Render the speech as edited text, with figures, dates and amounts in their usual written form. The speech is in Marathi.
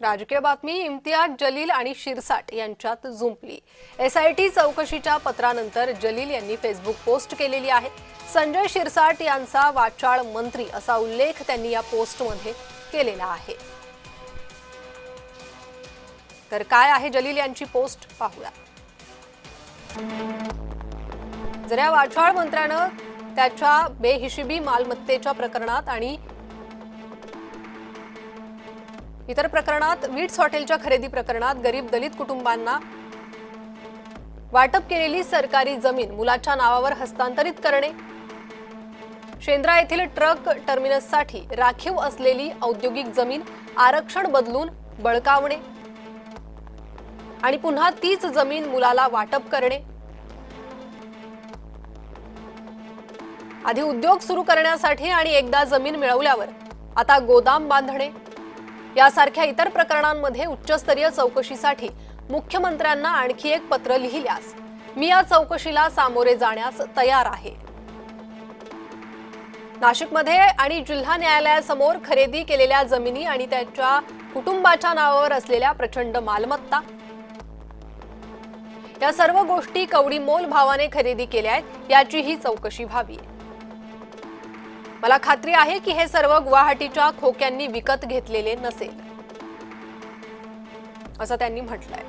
राजकीय बातमी इम्तियाज जलील आणि शिरसाट यांच्यात जुंपली। एसआयटी चौकशीच्या पत्रानंतर जलील यांनी फेसबुक पोस्ट केलेली आहे। संजय शिरसाट यांचा वाचाळ मंत्री असा उल्लेख त्यांनी या पोस्टमध्ये केलेला आहे। तर काय आहे जलील यांची पोस्ट पाहूया। जर या वाचाळ मंत्र्यानं त्याच्या बेहिशेबी मालमत्तेच्या प्रकरणात आणि इतर प्रकरणात विट्स हॉटेलच्या खरेदी प्रकरणात गरीब दलित कुटुंबांना वाटप केलेली सरकारी जमीन मुलाच्या नावावर हस्तांतरित करणे, शेंद्रा येथील ट्रक टर्मिनससाठी राखीव असलेली औद्योगिक जमीन आरक्षण बदलून बळकावणे आणि पुन्हा तीच जमीन मुलाला वाटप करणे, आधी उद्योग सुरू करण्यासाठी आणि एकदा जमीन मिळवल्यावर आता गोदाम बांधणे यासारख्या इतर प्रकरणांमध्ये उच्चस्तरीय चौकशीसाठी मुख्यमंत्र्यांना आणखी एक पत्र लिहिल्यास मी या चौकशीला सामोरे जाण्यास तयार आहे। नाशिकमध्ये आणि जिल्हा न्यायालयासमोर खरेदी केलेल्या जमिनी आणि त्याच्या कुटुंबाच्या नावावर असलेल्या प्रचंड मालमत्ता या सर्व गोष्टी कवडीमोल भावाने खरेदी केल्या आहेत याची ही चौकशी व्हावी। मला खात्री आहे की हे सर्व गुवाहाटीच्या खोक्यांनी विकत घेतलेले नसेल असं त्यांनी म्हटलंय।